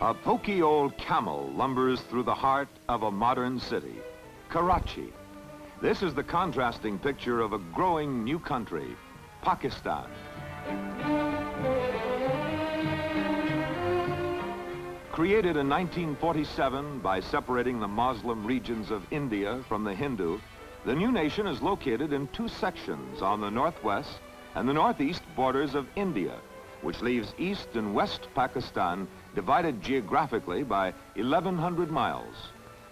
A poky old camel lumbers through the heart of a modern city, Karachi. This is the contrasting picture of a growing new country, Pakistan. Created in 1947 by separating the Muslim regions of India from the Hindu, the new nation is located in two sections on the northwest and the northeast borders of India, which leaves East and West Pakistan divided geographically by 1,100 miles.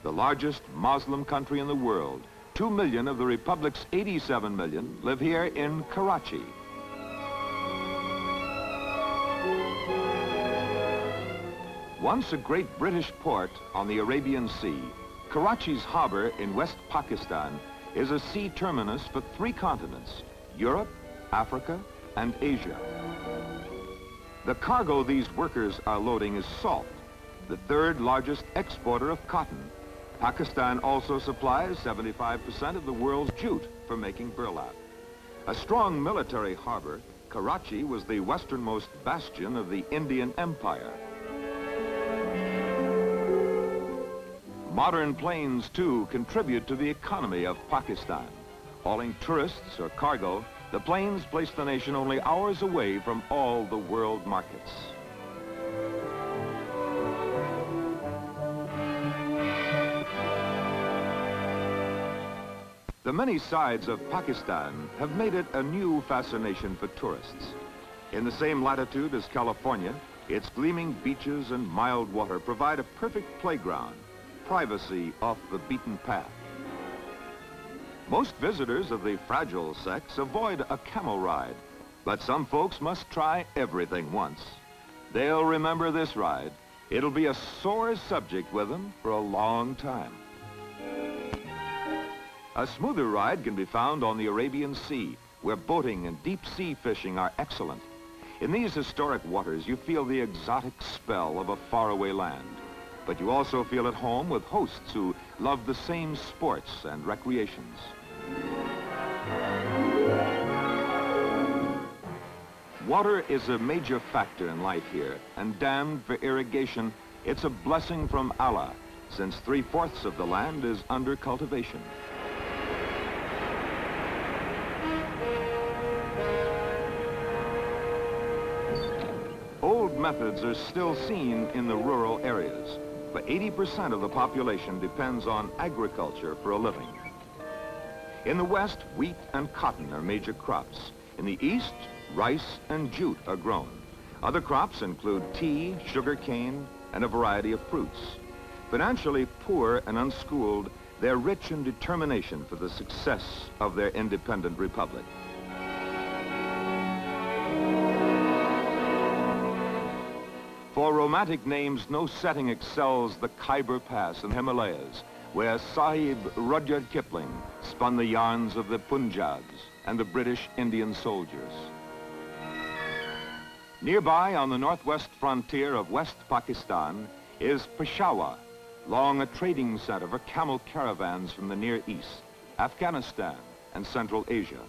The largest Muslim country in the world, 2 million of the Republic's 87 million live here in Karachi. Once a great British port on the Arabian Sea, Karachi's harbor in West Pakistan is a sea terminus for 3 continents, Europe, Africa, and Asia. The cargo these workers are loading is salt, the 3rd largest exporter of cotton. Pakistan also supplies 75% of the world's jute for making burlap. A strong military harbor, Karachi was the westernmost bastion of the Indian Empire. Modern planes, too, contribute to the economy of Pakistan. Hauling tourists or cargo, the planes place the nation only hours away from all the world markets. The many sides of Pakistan have made it a new fascination for tourists. In the same latitude as California, its gleaming beaches and mild water provide a perfect playground, privacy off the beaten path. Most visitors of the fragile sex avoid a camel ride, but some folks must try everything once. They'll remember this ride. It'll be a sore subject with them for a long time. A smoother ride can be found on the Arabian Sea, where boating and deep sea fishing are excellent. In these historic waters, you feel the exotic spell of a faraway land. But you also feel at home with hosts who love the same sports and recreations. Water is a major factor in life here, and dammed for irrigation, it's a blessing from Allah, since 3/4 of the land is under cultivation. Old methods are still seen in the rural areas, but 80% of the population depends on agriculture for a living. In the West, wheat and cotton are major crops. In the East, rice and jute are grown. Other crops include tea, sugar cane, and a variety of fruits. Financially poor and unschooled, they're rich in determination for the success of their independent republic. For romantic names, no setting excels the Khyber Pass and Himalayas, where Sahib Rudyard Kipling spun the yarns of the Punjabs and the British Indian soldiers. Nearby on the northwest frontier of West Pakistan is Peshawar, long a trading center for camel caravans from the Near East, Afghanistan, and Central Asia.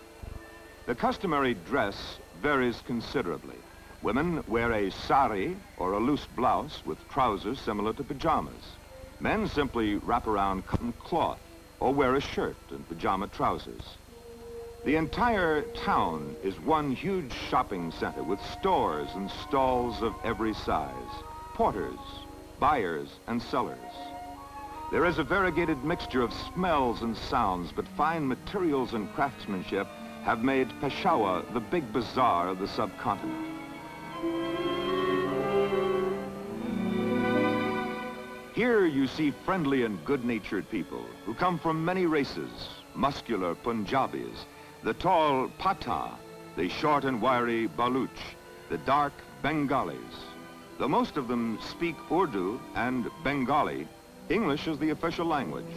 The customary dress varies considerably. Women wear a sari, or a loose blouse with trousers similar to pajamas. Men simply wrap around cotton cloth or wear a shirt and pajama trousers. The entire town is one huge shopping center with stores and stalls of every size, porters, buyers, and sellers. There is a variegated mixture of smells and sounds, but fine materials and craftsmanship have made Peshawar the big bazaar of the subcontinent. Here you see friendly and good-natured people who come from many races, muscular Punjabis, the tall Patha, the short and wiry Baluch, the dark Bengalis. Though most of them speak Urdu and Bengali, English is the official language.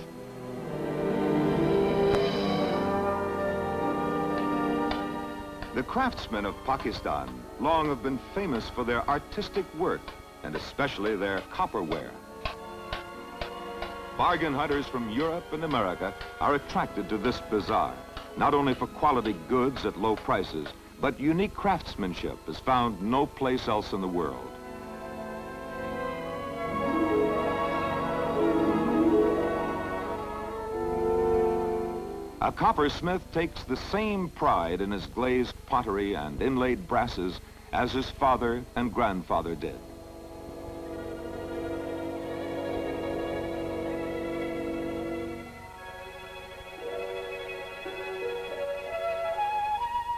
The craftsmen of Pakistan long have been famous for their artistic work, and especially their copperware. Bargain hunters from Europe and America are attracted to this bazaar, not only for quality goods at low prices, but unique craftsmanship is found no place else in the world. A coppersmith takes the same pride in his glazed pottery and inlaid brasses as his father and grandfather did.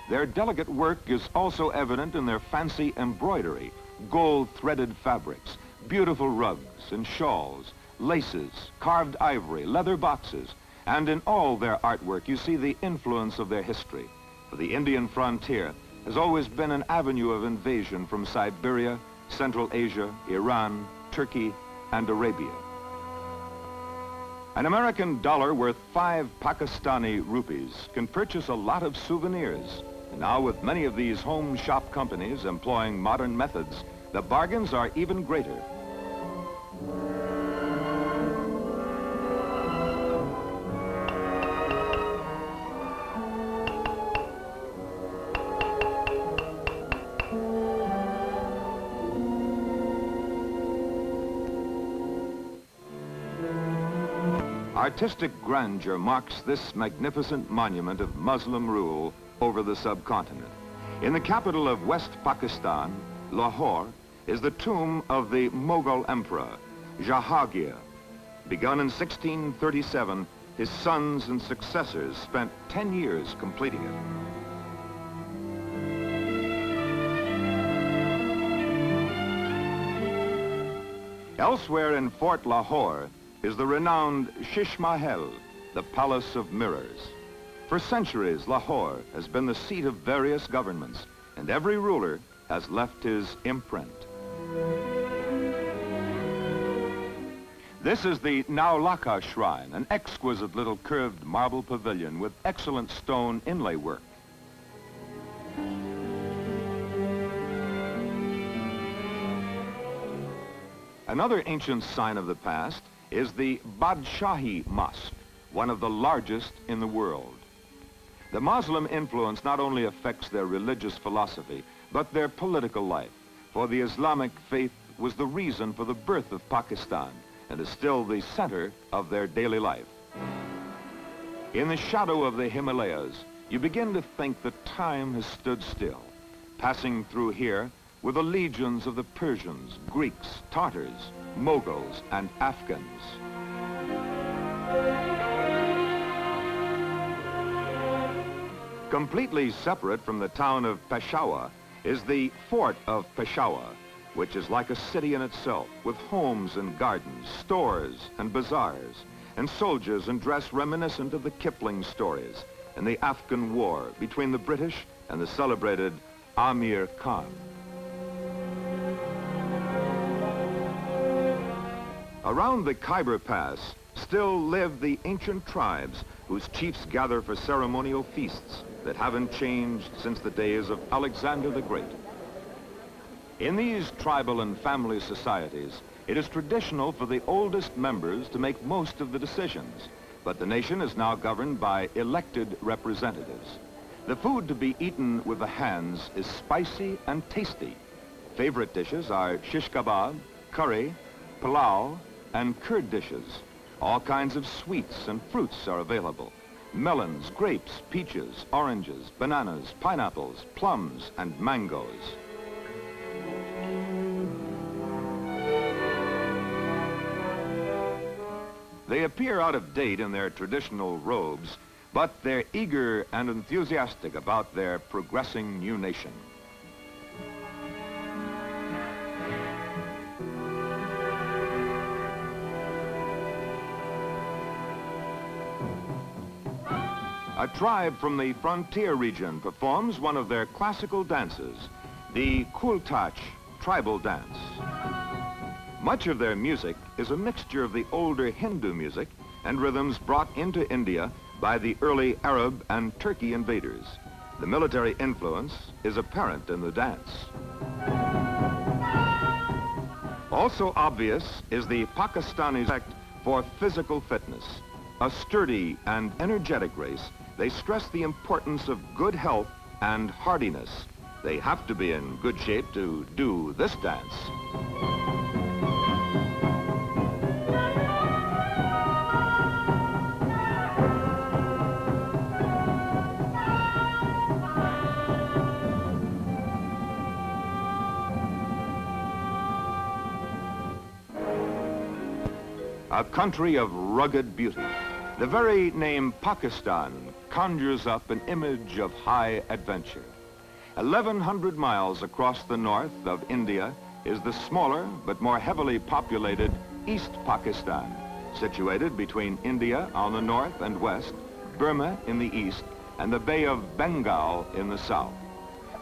Their delicate work is also evident in their fancy embroidery, gold-threaded fabrics, beautiful rugs and shawls, laces, carved ivory, leather boxes, and in all their artwork you see the influence of their history. For the Indian frontier has always been an avenue of invasion from Siberia, Central Asia, Iran, Turkey, and Arabia. An American dollar worth 5 Pakistani rupees can purchase a lot of souvenirs. And now, with many of these home shop companies employing modern methods, the bargains are even greater. Artistic grandeur marks this magnificent monument of Muslim rule over the subcontinent. In the capital of West Pakistan, Lahore, is the tomb of the Mughal Emperor, Jahangir. Begun in 1637, his sons and successors spent 10 years completing it. Elsewhere in Fort Lahore is the renowned Shish Mahal, the Palace of Mirrors. For centuries, Lahore has been the seat of various governments, and every ruler has left his imprint. This is the Naulaka Shrine, an exquisite little curved marble pavilion with excellent stone inlay work. Another ancient sign of the past is the Badshahi Mosque, one of the largest in the world. The Muslim influence not only affects their religious philosophy, but their political life, for the Islamic faith was the reason for the birth of Pakistan and is still the center of their daily life. In the shadow of the Himalayas, you begin to think that time has stood still. Passing through here were the legions of the Persians, Greeks, Tartars, Mughals, and Afghans. Completely separate from the town of Peshawar is the fort of Peshawar, which is like a city in itself, with homes and gardens, stores and bazaars, and soldiers in dress reminiscent of the Kipling stories and the Afghan war between the British and the celebrated Amir Khan. Around the Khyber Pass still live the ancient tribes whose chiefs gather for ceremonial feasts that haven't changed since the days of Alexander the Great. In these tribal and family societies, it is traditional for the oldest members to make most of the decisions, but the nation is now governed by elected representatives. The food to be eaten with the hands is spicy and tasty. Favorite dishes are shish kebab, curry, pulao, and curd dishes. All kinds of sweets and fruits are available. Melons, grapes, peaches, oranges, bananas, pineapples, plums, and mangoes. They appear out of date in their traditional robes, but they're eager and enthusiastic about their progressing new nation. A tribe from the frontier region performs one of their classical dances, the Kultach tribal dance. Much of their music is a mixture of the older Hindu music and rhythms brought into India by the early Arab and Turkey invaders. The military influence is apparent in the dance. Also obvious is the Pakistani respect for physical fitness. A sturdy and energetic race, they stress the importance of good health and hardiness. They have to be in good shape to do this dance. A country of rugged beauty. The very name Pakistan conjures up an image of high adventure. 1,100 miles across the north of India is the smaller but more heavily populated East Pakistan, situated between India on the north and west, Burma in the east, and the Bay of Bengal in the south.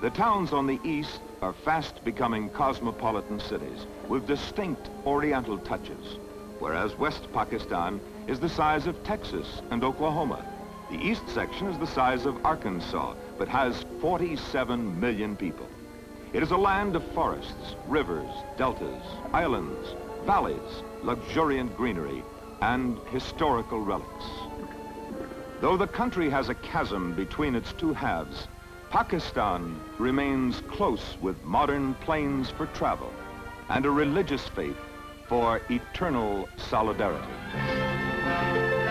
The towns on the east are fast becoming cosmopolitan cities with distinct oriental touches, whereas West Pakistan is the size of Texas and Oklahoma. The east section is the size of Arkansas, but has 47 million people. It is a land of forests, rivers, deltas, islands, valleys, luxuriant greenery, and historical relics. Though the country has a chasm between its two halves, Pakistan remains close with modern planes for travel and a religious faith for eternal solidarity.